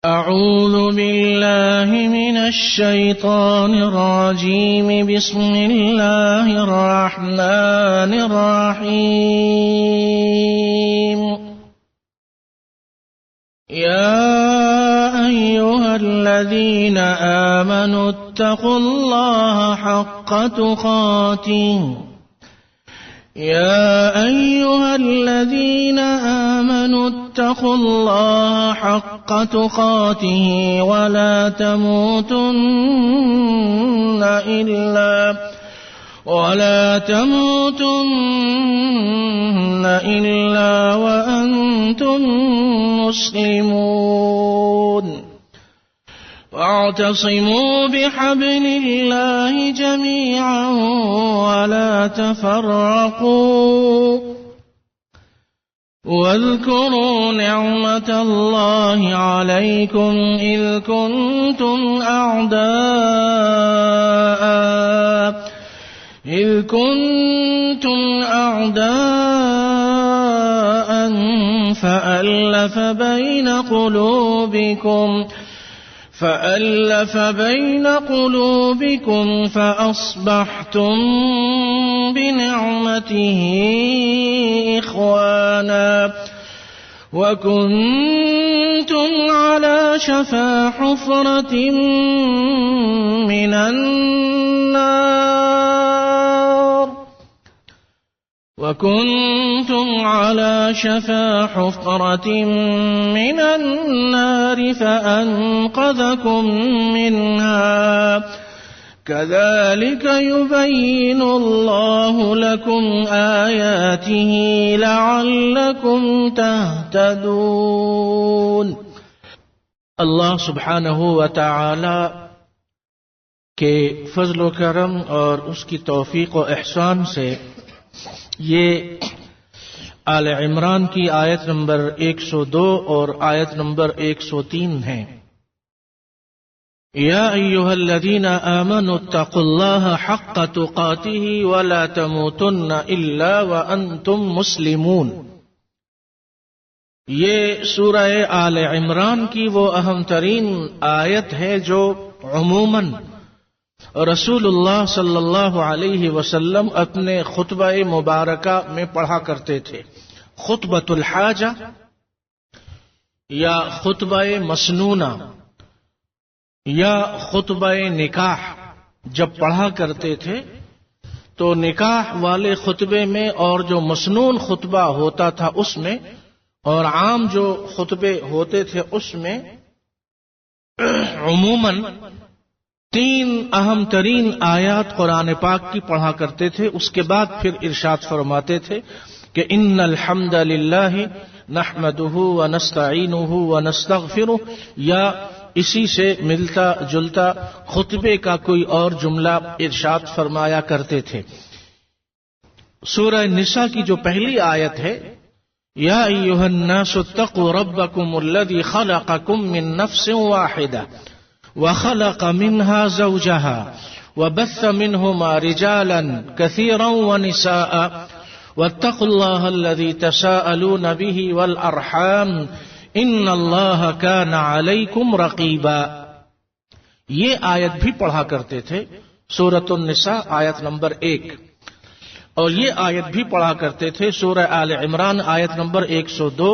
أعوذ بالله من الشيطان الرجيم. بسم الله الرحمن الرحيم. يا أيها الذين آمنوا اتقوا الله حق تقاته. يا أيها الذين آمنوا اتقوا الله حق تقاته ولا تموتن إلا وأنتم مسلمون. واعتصموا بحبل الله جميعا ولا تفرقوا. واذكروا نعمة الله عليكم إذ كنتم أعداء فألف بين قلوبكم فأصبحتم بنعمته إخوانا وكنتم على شفا حفرة من النار فأنقذكم منها. كذلك يبين الله لكم آياته لعلكم تهتدون. اللہ سبحانہ و تعالی کے فضل و کرم اور اس کی توفیق و احسان سے یہ آل عمران کی آیت نمبر 102 اور آیت نمبر 103 ہیں. یا ایھا الذین آمنوا اتقوا اللہ حق تقاتہ ولا تموتن الا وانتم مسلمون. یہ سورہ آل عمران کی وہ اہم ترین آیت ہے جو عموماً رسول اللہ صلی اللہ علیہ وسلم اپنے خطبہ مبارکہ میں پڑھا کرتے تھے. خطبۃ الحاجہ یا خطبہ مسنونہ یا خطبہ نکاح جب پڑھا کرتے تھے تو نکاح والے خطبے میں اور جو مسنون خطبہ ہوتا تھا اس میں اور عام جو خطبے ہوتے تھے اس میں عموماً 3 اہم ترین آیات قرآن پاک کی پڑھا کرتے تھے. اس کے بعد پھر ارشاد فرماتے تھے کہ ان الحمد للہ نحمدہ ونستعینہ ونستغفرہ، یا اسی سے ملتا جلتا خطبے کا کوئی اور جملہ ارشاد فرمایا کرتے تھے. سورہ نساء کی جو پہلی آیت ہے، یا ایھا الناس اتقوا ربکم الذی خلقکم من نفس واحدہ وخلق منها زوجها وبث منهما رجالا كثيرا ونساء واتقوا الله الذي تساءلون به والأرحام ان الله كان عليكم رقيبا. یہ آیت بھی پڑھا کرتے تھے سورۃ النساء آیت نمبر 1، اور یہ آیت بھی پڑھا کرتے تھے سورہ آل عمران آیت نمبر 102،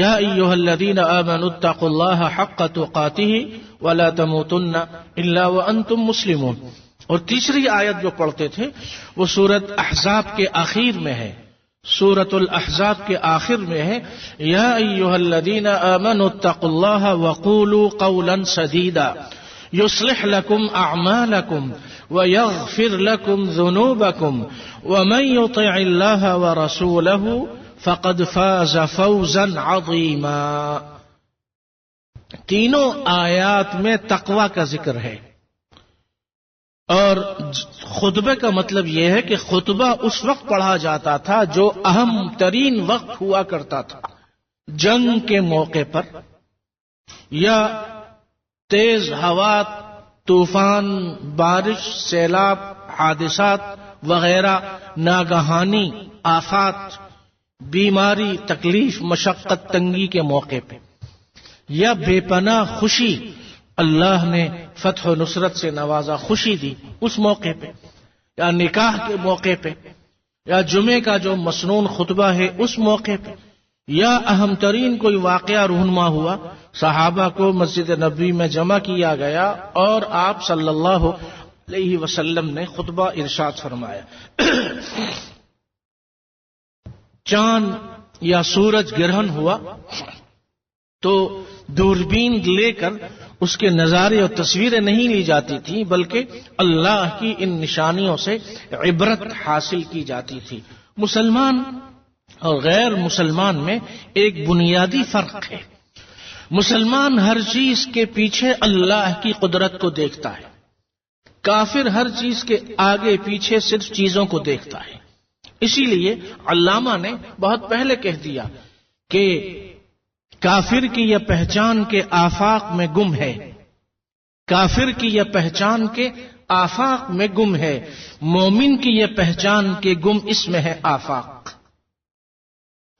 یا ایھا الذین آمنوا اتقوا اللہ حق تقاتہ ولا تموتن الا وانتم مسلمون. اور تیسری آیت جو پڑھتے تھے وہ سورۃ احزاب کے آخر میں ہے، سورۃ الاحزاب کے آخر میں ہے، یا ایھا الذین آمنوا اتقوا اللہ وقولوا قولا سدیدا یصلح لکم اعمالکم ویغفر لکم ذنوبکم ومن یطع اللہ ورسولہ فقد فاز فوزا عظیما. تینوں آیات میں تقوی کا ذکر ہے. اور خطبے کا مطلب یہ ہے کہ خطبہ اس وقت پڑھا جاتا تھا جو اہم ترین وقت ہوا کرتا تھا، جنگ کے موقع پر یا تیز ہوا، طوفان، بارش، سیلاب، حادثات وغیرہ، ناگہانی آفات، بیماری، تکلیف، مشقت، تنگی کے موقع پہ یا بے پناہ خوشی اللہ نے فتح و نصرت سے نوازا، خوشی دی اس موقع پہ، یا نکاح کے موقع پہ، یا جمعے کا جو مسنون خطبہ ہے اس موقع پہ، یا اہم ترین کوئی واقعہ رونما ہوا، صحابہ کو مسجد نبوی میں جمع کیا گیا اور آپ صلی اللہ علیہ وسلم نے خطبہ ارشاد فرمایا۔ چاند یا سورج گرہن ہوا تو دوربین لے کر اس کے نظارے اور تصویریں نہیں لی جاتی تھیں، بلکہ اللہ کی ان نشانیوں سے عبرت حاصل کی جاتی تھی۔ مسلمان اور غیر مسلمان میں ایک بنیادی فرق ہے۔ مسلمان ہر چیز کے پیچھے اللہ کی قدرت کو دیکھتا ہے، کافر ہر چیز کے آگے پیچھے صرف چیزوں کو دیکھتا ہے۔ اسی لیے علامہ نے بہت پہلے کہہ دیا کہ کافر کی یہ پہچان کے آفاق میں گم ہے، کافر کی یہ پہچان کے آفاق میں گم ہے، مومن کی یہ پہچان کے گم اس میں ہے آفاق۔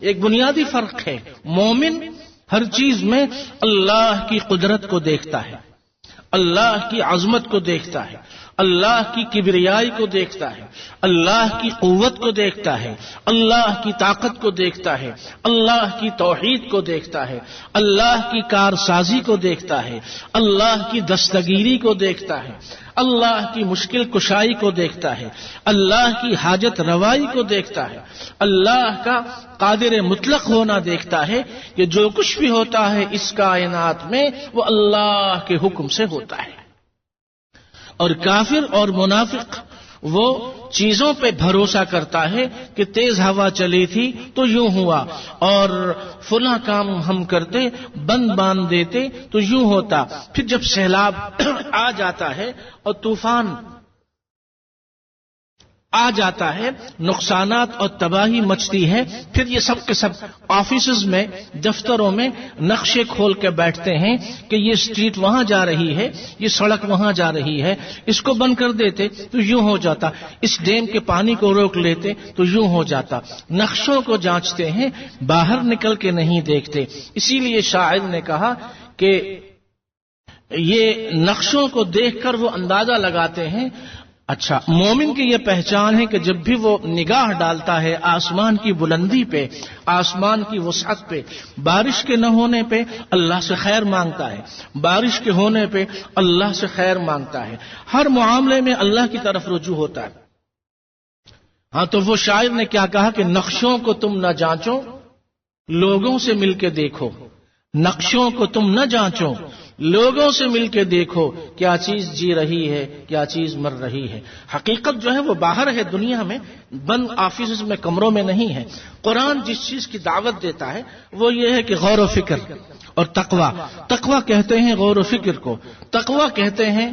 ایک بنیادی فرق ہے۔ مومن ہر چیز میں اللہ کی قدرت کو دیکھتا ہے، اللہ کی عظمت کو دیکھتا ہے، اللہ کی کبریائی کو دیکھتا ہے، اللہ کی قوت کو دیکھتا ہے، اللہ کی طاقت کو دیکھتا ہے، اللہ کی توحید کو دیکھتا ہے، اللہ کی کارسازی کو دیکھتا ہے، اللہ کی دستگیری کو دیکھتا ہے، اللہ کی مشکل کشائی کو دیکھتا ہے، اللہ کی حاجت روائی کو دیکھتا ہے، اللہ کا قادر مطلق ہونا دیکھتا ہے کہ جو کچھ بھی ہوتا ہے اس کائنات میں وہ اللہ کے حکم سے ہوتا ہے۔ اور کافر اور منافق وہ چیزوں پہ بھروسہ کرتا ہے کہ تیز ہوا چلی تھی تو یوں ہوا، اور فلاں کام ہم کرتے، بند باندھ دیتے تو یوں ہوتا، پھر جب سیلاب آ جاتا ہے اور طوفان آ جاتا ہے، نقصانات اور تباہی مچتی ہے، پھر یہ سب کے سب آفیسز میں، دفتروں میں نقشے کھول کے بیٹھتے ہیں کہ یہ اسٹریٹ وہاں جا رہی ہے، یہ سڑک وہاں جا رہی ہے، اس کو بند کر دیتے تو یوں ہو جاتا، اس ڈیم کے پانی کو روک لیتے تو یوں ہو جاتا۔ نقشوں کو جانچتے ہیں، باہر نکل کے نہیں دیکھتے۔ اسی لیے شاعر نے کہا کہ یہ نقشوں کو دیکھ کر وہ اندازہ لگاتے ہیں۔ اچھا، مومن کی یہ پہچان ہے کہ جب بھی وہ نگاہ ڈالتا ہے آسمان کی بلندی پہ، آسمان کی وسعت پہ، بارش کے نہ ہونے پہ اللہ سے خیر مانگتا ہے، بارش کے ہونے پہ اللہ سے خیر مانگتا ہے، ہر معاملے میں اللہ کی طرف رجوع ہوتا ہے۔ ہاں تو وہ شاعر نے کیا کہا کہ نقشوں کو تم نہ جانچو، لوگوں سے مل کے دیکھو، نقشوں کو تم نہ جانچو، لوگوں سے مل کے دیکھو کیا چیز جی رہی ہے، کیا چیز مر رہی ہے۔ حقیقت جو ہے وہ باہر ہے، دنیا میں، بند آفیسز میں، کمروں میں نہیں ہے۔ قرآن جس چیز کی دعوت دیتا ہے وہ یہ ہے کہ غور و فکر اور تقوی۔ تقوی کہتے ہیں غور و فکر کو، تقوی کہتے ہیں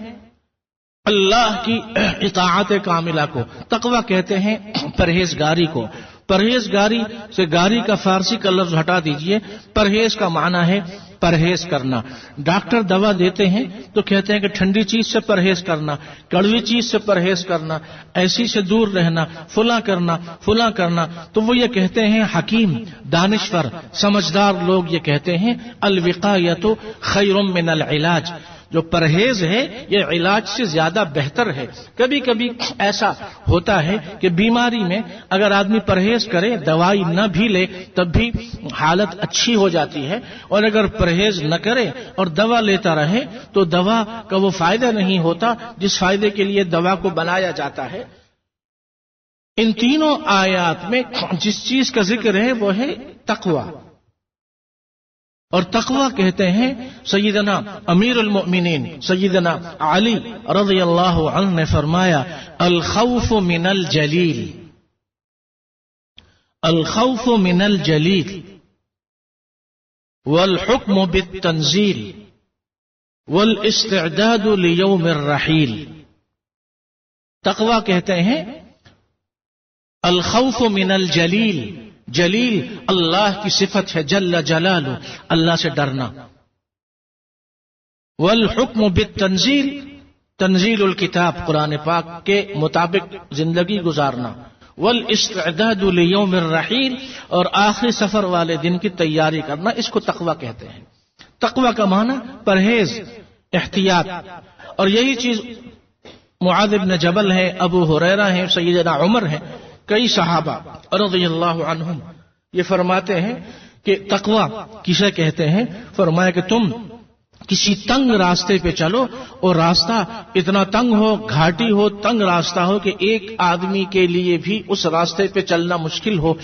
اللہ کی اطاعت کاملہ کو، تقوی کہتے ہیں پرہیزگاری کو۔ پرہیزگاری سے گاری کا فارسی کا لفظ ہٹا دیجئے، پرہیز کا معنی ہے پرہیز کرنا۔ ڈاکٹر دوا دیتے ہیں تو کہتے ہیں کہ ٹھنڈی چیز سے پرہیز کرنا، کڑوی چیز سے پرہیز کرنا، ایسی سے دور رہنا، فلاں کرنا، فلاں کرنا۔ تو وہ یہ کہتے ہیں، حکیم، دانشور، سمجھدار لوگ یہ کہتے ہیں الوقایۃ خیر من العلاج، جو پرہیز ہے یہ علاج سے زیادہ بہتر ہے۔ کبھی کبھی ایسا ہوتا ہے کہ بیماری میں اگر آدمی پرہیز کرے، دوائی نہ بھی لے، تب بھی حالت اچھی ہو جاتی ہے، اور اگر پرہیز نہ کرے اور دوا لیتا رہے تو دوا کا وہ فائدہ نہیں ہوتا جس فائدے کے لیے دوا کو بنایا جاتا ہے۔ ان تینوں آیات میں جس چیز کا ذکر ہے وہ ہے تقوی، اور تقوی کہتے ہیں سیدنا امیر المؤمنین سیدنا علی رضی اللہ عنہ نے فرمایا الخوف من الجلیل، الخوف من الجلیل والحکم بالتنزیل والاستعداد لیوم الرحیل۔ تقوی کہتے ہیں الخوف من الجلیل، جلیل اللہ کی صفت ہے، جل جلالہ، اللہ سے ڈرنا۔ والحکم بالتنزیل، تنزیل الکتاب، قرآن پاک کے مطابق زندگی گزارنا۔ والاستعداد لیوم الرحیل، اور آخری سفر والے دن کی تیاری کرنا، اس کو تقوی کہتے ہیں۔ تقوی کا معنی پرہیز، احتیاط. اور یہی چیز معاذ بن جبل ہے، ابو ہریرہ ہیں، سیدنا عمر ہیں، کئی صحابہ رضی اللہ عنہم یہ فرماتے ہیں کہ تقوی کسے کہتے ہیں. فرمایا کہ تم کسی تنگ راستے پہ چلو اور راستہ اتنا تنگ ہو، گھاٹی ہو، تنگ راستہ ہو کہ ایک آدمی کے لیے بھی اس راستے پہ چلنا مشکل ہو،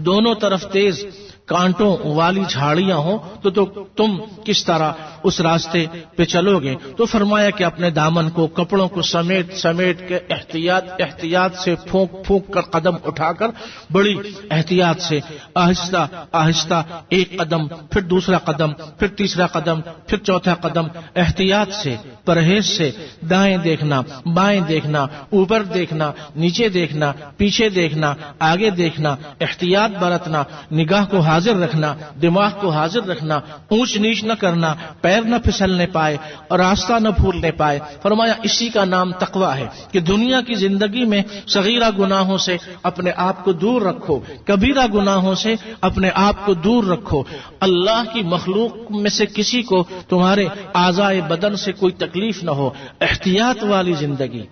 دونوں طرف تیز کانٹوں والی جھاڑیاں ہوں، تو تم کس طرح اس راستے پہ چلو گے؟ تو فرمایا کہ اپنے دامن کو، کپڑوں کو سمیٹ سمیٹ کے احتیاط سے پھونک کر قدم اٹھا کر بڑی احتیاط سے آہستہ آہستہ ایک قدم، پھر دوسرا قدم، پھر تیسرا قدم، پھر چوتھا قدم، احتیاط سے، پرہیز سے، دائیں دیکھنا، بائیں دیکھنا، اوپر دیکھنا، نیچے دیکھنا، پیچھے دیکھنا، آگے دیکھنا، احتیاط برتنا، نگاہ کو حاضر رکھنا، دماغ کو حاضر رکھنا، اونچ نیچ نہ کرنا، پیر نہ پھسلنے پائے اور راستہ نہ بھولنے پائے. فرمایا اسی کا نام تقوی ہے کہ دنیا کی زندگی میں صغیرہ گناہوں سے اپنے آپ کو دور رکھو، کبیرہ گناہوں سے اپنے آپ کو دور رکھو. اللہ کی مخلوق میں سے کسی کو تمہارے اعضائے بدن سے کوئی تکلیف نہ ہو. احتیاط والی زندگی،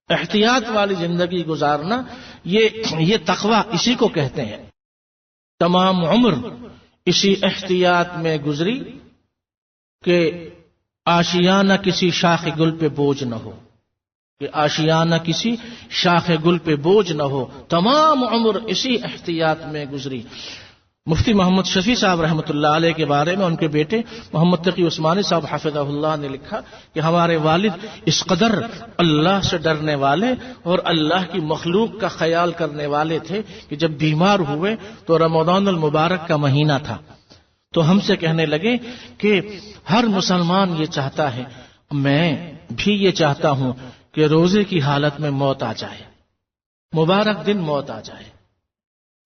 احتیاط والی زندگی گزارنا، یہ تقوی اسی کو کہتے ہیں. تمام عمر اسی احتیاط میں گزری کہ آشیانہ کسی شاخ گل پہ بوجھ نہ ہو، کہ آشیانہ کسی شاخ گل پہ بوجھ نہ ہو. تمام عمر اسی احتیاط میں گزری. مفتی محمد شفیع صاحب رحمۃ اللہ علیہ کے بارے میں ان کے بیٹے محمد تقی عثمانی صاحب حفظہ اللہ نے لکھا کہ ہمارے والد اس قدر اللہ سے ڈرنے والے اور اللہ کی مخلوق کا خیال کرنے والے تھے کہ جب بیمار ہوئے تو رمضان المبارک کا مہینہ تھا تو ہم سے کہنے لگے کہ ہر مسلمان یہ چاہتا ہے، میں بھی یہ چاہتا ہوں کہ روزے کی حالت میں موت آ جائے، مبارک دن موت آ جائے،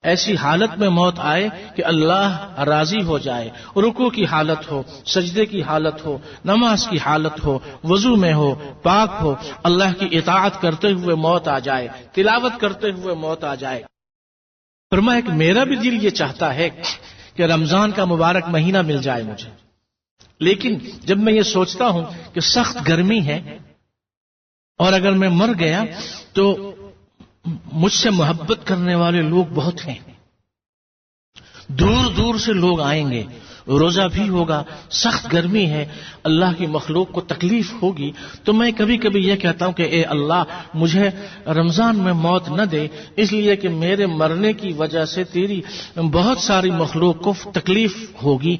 ایسی حالت میں موت آئے کہ اللہ راضی ہو جائے، رکوع کی حالت ہو، سجدے کی حالت ہو، نماز کی حالت ہو، وضو میں ہو، پاک ہو، اللہ کی اطاعت کرتے ہوئے موت آ جائے، تلاوت کرتے ہوئے موت آ جائے. فرمایا کہ میرا بھی دل یہ چاہتا ہے کہ رمضان کا مبارک مہینہ مل جائے مجھے، لیکن جب میں یہ سوچتا ہوں کہ سخت گرمی ہے اور اگر میں مر گیا تو مجھ سے محبت کرنے والے لوگ بہت ہیں، دور دور سے لوگ آئیں گے، روزہ بھی ہوگا، سخت گرمی ہے، اللہ کی مخلوق کو تکلیف ہوگی، تو میں کبھی کبھی یہ کہتا ہوں کہ اے اللہ مجھے رمضان میں موت نہ دے، اس لیے کہ میرے مرنے کی وجہ سے تیری بہت ساری مخلوق کو تکلیف ہوگی،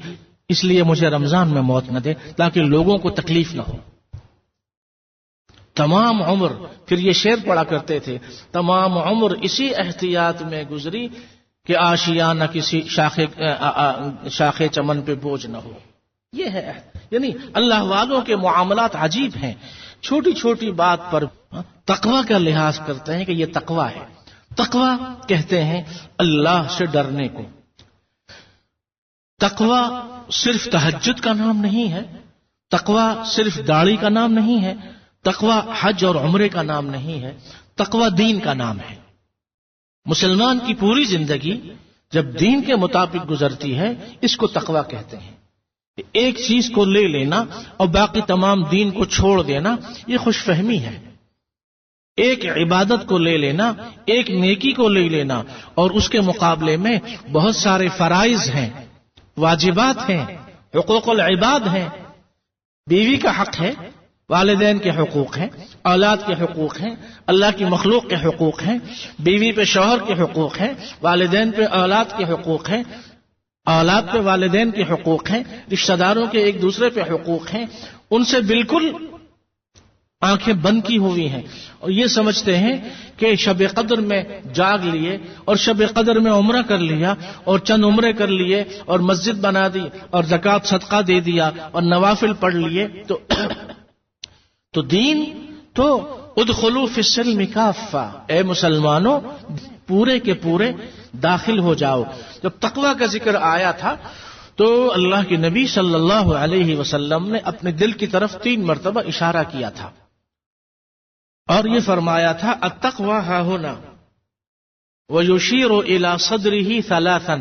اس لیے مجھے رمضان میں موت نہ دے تاکہ لوگوں کو تکلیف نہ ہو. تمام عمر پھر یہ شعر پڑھا کرتے تھے، تمام عمر اسی احتیاط میں گزری کہ آشیانہ کسی شاخ چمن پہ بوجھ نہ ہو. یہ ہے یعنی اللہ والوں کے معاملات عجیب ہیں، چھوٹی چھوٹی بات پر تقوی کا لحاظ کرتے ہیں کہ یہ تقوی ہے. تقوی کہتے ہیں اللہ سے ڈرنے کو. تقوی صرف تہجد کا نام نہیں ہے، تقوی صرف داڑھی کا نام نہیں ہے، تقوی حج اور عمرے کا نام نہیں ہے، تقوی دین کا نام ہے. مسلمان کی پوری زندگی جب دین کے مطابق گزرتی ہے اس کو تقوی کہتے ہیں. ایک چیز کو لے لینا اور باقی تمام دین کو چھوڑ دینا یہ خوش فہمی ہے. ایک عبادت کو لے لینا، ایک نیکی کو لے لینا اور اس کے مقابلے میں بہت سارے فرائض ہیں، واجبات ہیں، حقوق العباد ہیں. بیوی کا حق ہے، والدین کے حقوق ہیں، اولاد کے حقوق ہیں، اللہ کی مخلوق کے حقوق ہیں، بیوی پہ شوہر کے حقوق ہیں، والدین پہ اولاد کے حقوق ہیں، اولاد پہ والدین کے حقوق ہیں، رشتہ داروں کے ایک دوسرے پہ حقوق ہیں. ان سے بالکل آنکھیں بند کی ہوئی ہیں اور یہ سمجھتے ہیں کہ شب قدر میں جاگ لیے اور شب قدر میں عمرہ کر لیا اور چند عمرے کر لیے اور مسجد بنا دی اور زکوٰۃ صدقہ دے دیا اور نوافل پڑھ لیے تو دین تو ادخلوا فی السلم کافہ، اے مسلمانوں پورے کے پورے داخل ہو جاؤ. جب تقوی کا ذکر آیا تھا تو اللہ کے نبی صلی اللہ علیہ وسلم نے اپنے دل کی طرف 3 مرتبہ اشارہ کیا تھا اور یہ فرمایا تھا التقوی ہا ہونا ویشیر الی صدرہ ثلاثا.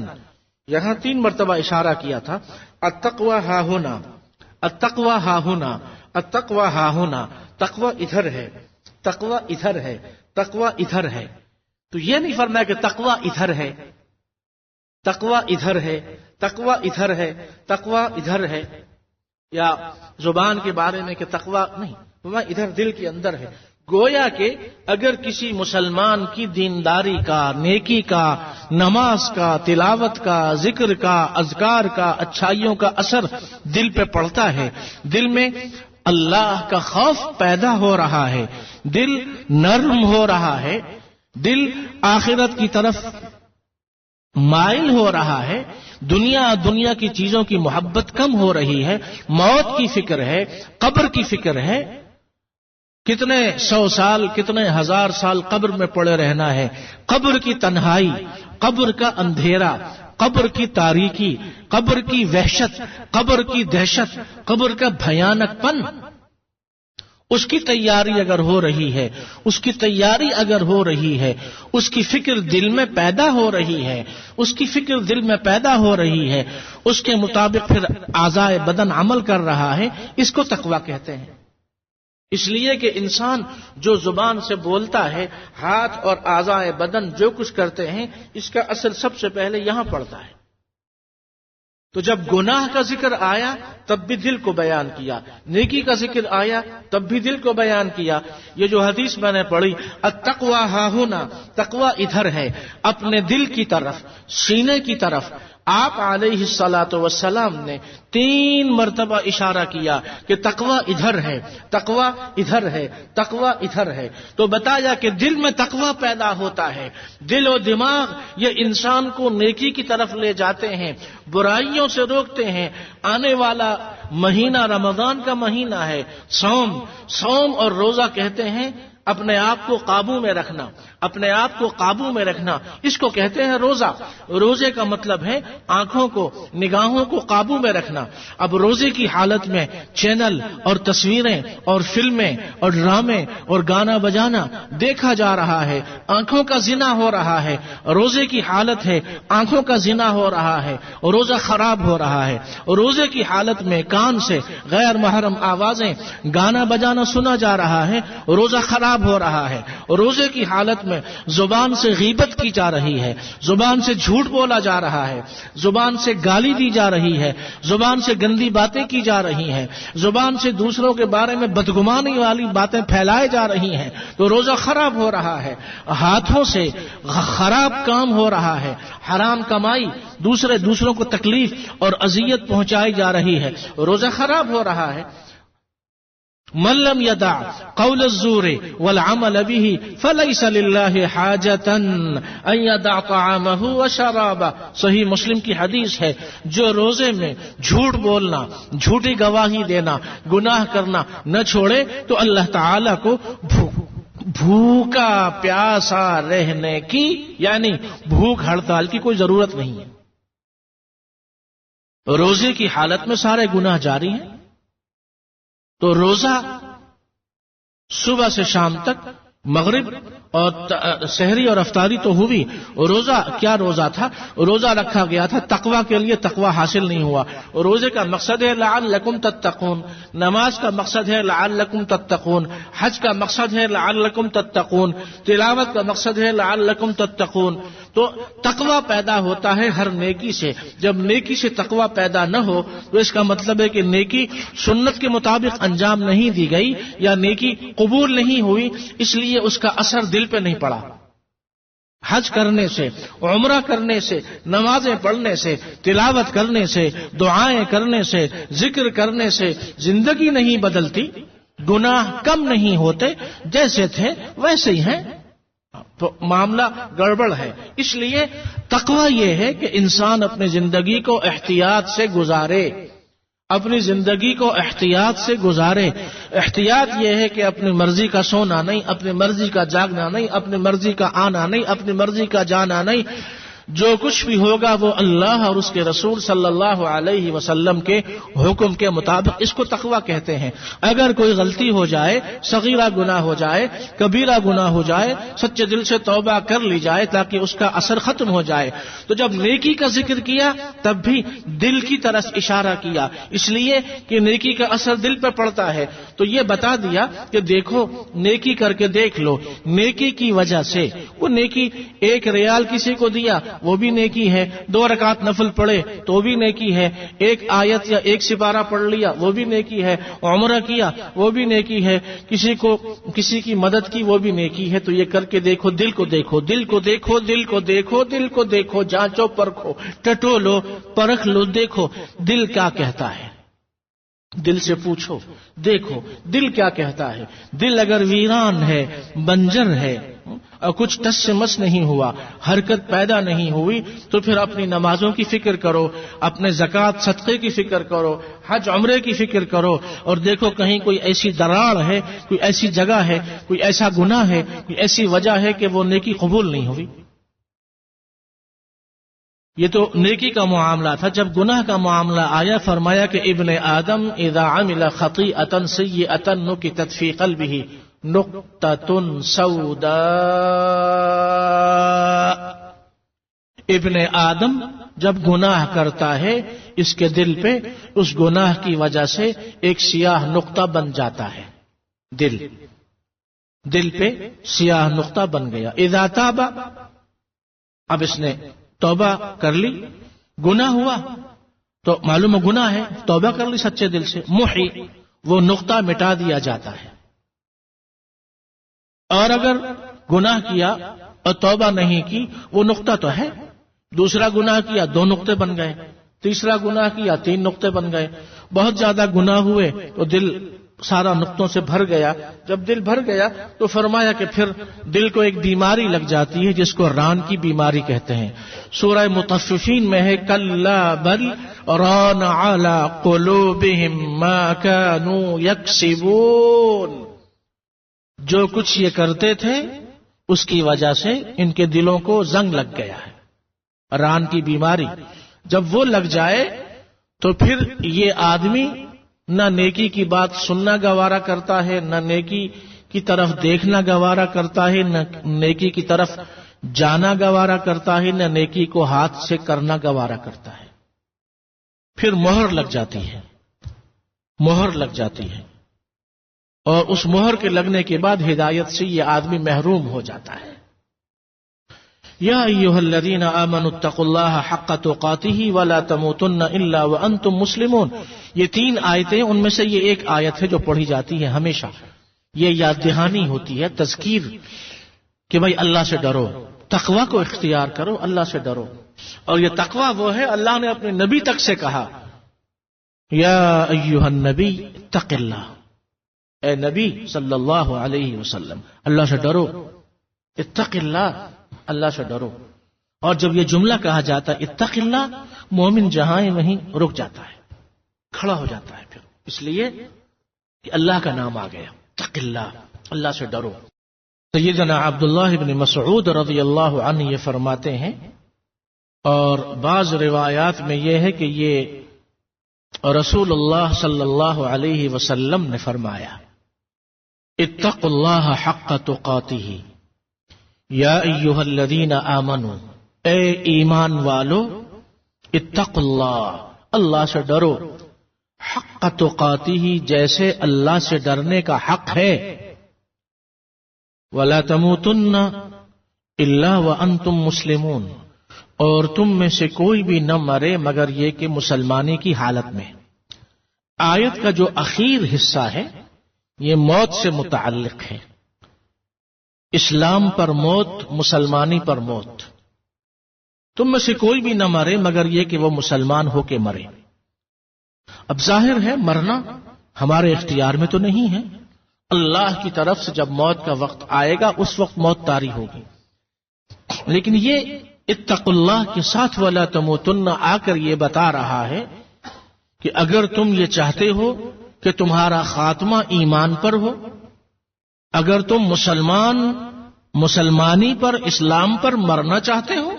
یہاں 3 مرتبہ اشارہ کیا تھا التقوی ہا ہونا، التقوی ہا ہونا، التقوی ہا ہونا، تقوی ادھر ہے، تقوی ادھر ہے، تقوی ادھر ہے. تو یہ نہیں فرمایا کہ تقوی ادھر ہے، تقوی ادھر ہے، تقوی ادھر ہے، تقوی ادھر ہے، یا زبان کے بارے میں کہ تقوی نہیں، وہ ادھر دل کے اندر ہے. گویا کہ اگر کسی مسلمان کی دینداری کا، نیکی کا، نماز کا، تلاوت کا، ذکر کا، اذکار کا، اچھائیوں کا اثر دل پہ پڑتا ہے، دل میں اللہ کا خوف پیدا ہو رہا ہے، دل نرم ہو رہا ہے، دل آخرت کی طرف مائل ہو رہا ہے، دنیا کی چیزوں کی محبت کم ہو رہی ہے، موت کی فکر ہے، قبر کی فکر ہے، کتنے 100 سال کتنے 1000 سال قبر میں پڑے رہنا ہے، قبر کی تنہائی، قبر کا اندھیرا، قبر کی تاریکی، قبر کی وحشت، قبر کی دہشت، قبر کا بھیانک پن، اس کی تیاری اگر ہو رہی ہے، اس کی تیاری اگر ہو رہی ہے، اس کی فکر دل میں پیدا ہو رہی ہے، اس کی فکر دل میں پیدا ہو رہی ہے، اس کے مطابق پھر اعضائے بدن عمل کر رہا ہے، اس کو تقویٰ کہتے ہیں. اس لیے کہ انسان جو زبان سے بولتا ہے، ہاتھ اور اعضائے بدن جو کچھ کرتے ہیں، اس کا اثر سب سے پہلے یہاں پڑتا ہے. تو جب گناہ کا ذکر آیا تب بھی دل کو بیان کیا، نیکی کا ذکر آیا تب بھی دل کو بیان کیا. یہ جو حدیث میں نے پڑھی، التقوی ہا ہونا، تقوی ادھر ہے، اپنے دل کی طرف، سینے کی طرف. آپ علیہ الصلاۃ والسلام نے 3 مرتبہ اشارہ کیا کہ تقوی ادھر ہے، تقوی ادھر ہے، تقوی ادھر ہے. تو بتایا کہ دل میں تقوی پیدا ہوتا ہے، دل و دماغ یہ انسان کو نیکی کی طرف لے جاتے ہیں، برائیوں سے روکتے ہیں. آنے والا مہینہ رمضان کا مہینہ ہے، صوم اور روزہ کہتے ہیں اپنے آپ کو قابو میں رکھنا، اپنے آپ کو قابو میں رکھنا، اس کو کہتے ہیں روزہ. روزے کا مطلب ہے آنکھوں کو، نگاہوں کو قابو میں رکھنا. اب روزے کی حالت میں چینل اور تصویریں اور فلمیں اور ڈرامے اور گانا بجانا دیکھا جا رہا ہے، آنکھوں کا زنا ہو رہا ہے. روزے کی حالت ہے، آنکھوں کا زنا ہو رہا ہے، روزہ خراب ہو رہا ہے. روزے کی حالت میں کان سے غیر محرم آوازیں، گانا بجانا سنا جا رہا ہے، روزہ خراب ہو رہا ہے. روزے کی حالت میں زبان سے غیبت کی جا رہی ہے، زبان سے جھوٹ بولا جا رہا ہے، زبان سے گالی دی جا رہی ہے، زبان سے گندی باتیں کی جا رہی ہیں، زبان سے دوسروں کے بارے میں بدگمانی والی باتیں پھیلائے جا رہی ہیں، تو روزہ خراب ہو رہا ہے. ہاتھوں سے خراب کام ہو رہا ہے، حرام کمائی، دوسروں کو تکلیف اور اذیت پہنچائی جا رہی ہے، روزہ خراب ہو رہا ہے. من لم يدع قول الزور والعمل به فليس لله حاجة ان يدع طعامه وشرابه. صحیح مسلم کی حدیث ہے، جو روزے میں جھوٹ بولنا، جھوٹی گواہی دینا، گناہ کرنا نہ چھوڑے تو اللہ تعالی کو بھوکا پیاسا رہنے کی، یعنی بھوک ہڑتال کی کوئی ضرورت نہیں ہے. روزے کی حالت میں سارے گناہ جاری ہیں. تو روزہ صبح سے شام تک، مغرب اور سحری اور افطاری تو ہوئی. روزہ کیا روزہ تھا؟ روزہ رکھا گیا تھا تقوی کے لیے، تقوی حاصل نہیں ہوا. روزے کا مقصد ہے لعلکم تتقون، نماز کا مقصد ہے لعلکم تتقون، حج کا مقصد ہے لعلکم تتقون، تلاوت کا مقصد ہے لعلکم تتقون. تو تقوی پیدا ہوتا ہے ہر نیکی سے. جب نیکی سے تقوی پیدا نہ ہو تو اس کا مطلب ہے کہ نیکی سنت کے مطابق انجام نہیں دی گئی یا نیکی قبول نہیں ہوئی، اس لیے اس کا اثر دل پہ نہیں پڑا. حج کرنے سے، عمرہ کرنے سے، نمازیں پڑھنے سے، تلاوت کرنے سے، دعائیں کرنے سے، ذکر کرنے سے زندگی نہیں بدلتی، گناہ کم نہیں ہوتے، جیسے تھے ویسے ہی ہیں. تو معاملہ گڑبڑ ہے. اس لیے تقوی یہ ہے کہ انسان اپنی زندگی کو احتیاط سے گزارے، اپنی زندگی کو احتیاط سے گزارے. احتیاط یہ ہے کہ اپنی مرضی کا سونا نہیں، اپنی مرضی کا جاگنا نہیں، اپنی مرضی کا آنا نہیں، اپنی مرضی کا جانا نہیں. جو کچھ بھی ہوگا وہ اللہ اور اس کے رسول صلی اللہ علیہ وسلم کے حکم کے مطابق، اس کو تقویٰ کہتے ہیں۔ اگر کوئی غلطی ہو جائے، صغیرہ گناہ ہو جائے، کبیرہ گناہ ہو جائے، سچے دل سے توبہ کر لی جائے تاکہ اس کا اثر ختم ہو جائے۔ تو جب نیکی کا ذکر کیا تب بھی دل کی طرف اشارہ کیا، اس لیے کہ نیکی کا اثر دل پہ پڑتا ہے۔ تو یہ بتا دیا کہ دیکھو نیکی کر کے دیکھ لو، نیکی کی وجہ سے وہ نیکی، 1 ریال کسی کو دیا وہ بھی نیکی ہے، 2 رکعت نفل پڑھے تو بھی نیکی ہے، 1 آیت یا 1 سپارہ پڑھ لیا وہ بھی نیکی ہے، عمرہ کیا وہ بھی نیکی ہے، کسی کی مدد کی وہ بھی نیکی ہے۔ تو یہ کر کے دیکھو، دل کو دیکھو، دل کو دیکھو، دل کو دیکھو، دل کو دیکھو، جانچو پرکھو، ٹٹولو، پرکھ لو، دیکھو دل کیا کہتا ہے، دل سے پوچھو، دیکھو دل کیا کہتا ہے۔ دل اگر ویران ہے، بنجر ہے اور کچھ ٹس سے مس نہیں ہوا، حرکت پیدا نہیں ہوئی، تو پھر اپنی نمازوں کی فکر کرو، اپنے زکوٰۃ صدقے کی فکر کرو، حج عمرے کی فکر کرو، اور دیکھو کہیں کوئی ایسی دراڑ ہے، کوئی ایسی جگہ ہے، کوئی ایسا گناہ ہے، کوئی ایسی وجہ ہے کہ وہ نیکی قبول نہیں ہوئی۔ یہ تو نیکی کا معاملہ تھا۔ جب گناہ کا معاملہ آیا فرمایا کہ ابن آدم اذا عمل خطیئۃ سیئۃ نکتت فی قلبہ نقطۃ سوداء، ابن آدم جب گناہ کرتا ہے اس کے دل پہ اس گناہ کی وجہ سے ایک سیاہ نقطہ بن جاتا ہے، دل پہ سیاہ نقطہ بن گیا۔ اذا تاب، اب اس نے توبہ کر لی، گناہ ہوا تو معلوم گناہ ہے، توبہ کر لی سچے دل سے، محی، وہ نقطہ مٹا دیا جاتا ہے۔ اور اگر گناہ کیا اور توبہ نہیں کی، وہ نقطہ تو ہے، دوسرا گناہ کیا 2 نقطے بن گئے، تیسرا گناہ کیا 3 نقطے بن گئے، بہت زیادہ گناہ ہوئے تو دل سارا نقطوں سے بھر گیا۔ جب دل بھر گیا تو فرمایا کہ پھر دل کو ایک بیماری لگ جاتی ہے جس کو ران کی بیماری کہتے ہیں۔ سورہ مطففین میں ہے کلا بل ران علی قلوبہم ما کانوا یکسبون، جو کچھ یہ کرتے تھے اس کی وجہ سے ان کے دلوں کو زنگ لگ گیا ہے، ران کی بیماری۔ جب وہ لگ جائے تو پھر یہ آدمی نہ نیکی کی بات سننا گوارا کرتا ہے، نہ نیکی کی طرف دیکھنا گوارا کرتا ہے، نہ نیکی کی طرف جانا گوارا کرتا ہے، نہ نیکی کو ہاتھ سے کرنا گوارا کرتا ہے۔ پھر مہر لگ جاتی ہے، مہر لگ جاتی ہے، اور اس مہر کے لگنے کے بعد ہدایت سے یہ آدمی محروم ہو جاتا ہے۔ یا ایھا الذین آمنوا اتقوا اللہ حق تقاتہ ولا تموتن الا وانتم مسلمون، یہ 3 آیتیں، ان میں سے یہ ایک آیت ہے جو پڑھی جاتی ہے ہمیشہ۔ یہ یاد دہانی ہوتی ہے، تذکیر کہ بھائی اللہ سے ڈرو، تقوی کو اختیار کرو، اللہ سے ڈرو۔ اور یہ تقوی وہ ہے اللہ نے اپنے نبی تک سے کہا یا ایھا النبی اتق اللہ، اے نبی صلی اللہ علیہ وسلم اللہ سے ڈرو، اتق اللہ، اللہ سے ڈرو۔ اور جب یہ جملہ کہا جاتا ہے اتق اللہ، مومن جہاں وہیں رک جاتا ہے، کھڑا ہو جاتا ہے، پھر اس لیے کہ اللہ کا نام آ گیا، اتق اللہ، اللہ سے ڈرو۔ سیدنا عبداللہ بن مسعود رضی اللہ عنہ یہ فرماتے ہیں، اور بعض روایات میں یہ ہے کہ یہ رسول اللہ صلی اللہ علیہ وسلم نے فرمایا اتقوا اللہ حق تقاتہ یا ایھا الذین آمنوا، اے ایمان والو، اتقوا اللہ، اللہ سے ڈرو، حق تقاتہ، جیسے اللہ سے ڈرنے کا حق ہے، ولا تموتن الا وانتم مسلمون، اور تم میں سے کوئی بھی نہ مرے مگر یہ کہ مسلمانی کی حالت میں۔ آیت کا جو اخیر حصہ ہے یہ موت سے متعلق ہے، اسلام پر موت، مسلمانی پر موت۔ تم میں سے کوئی بھی نہ مرے مگر یہ کہ وہ مسلمان ہو کے مرے۔ اب ظاہر ہے مرنا ہمارے اختیار میں تو نہیں ہے، اللہ کی طرف سے جب موت کا وقت آئے گا اس وقت موت طاری ہوگی۔ لیکن یہ اتقوا اللہ کے ساتھ ولا تموتن آ کر یہ بتا رہا ہے کہ اگر تم یہ چاہتے ہو کہ تمہارا خاتمہ ایمان پر ہو، اگر تم مسلمانی پر، اسلام پر مرنا چاہتے ہو،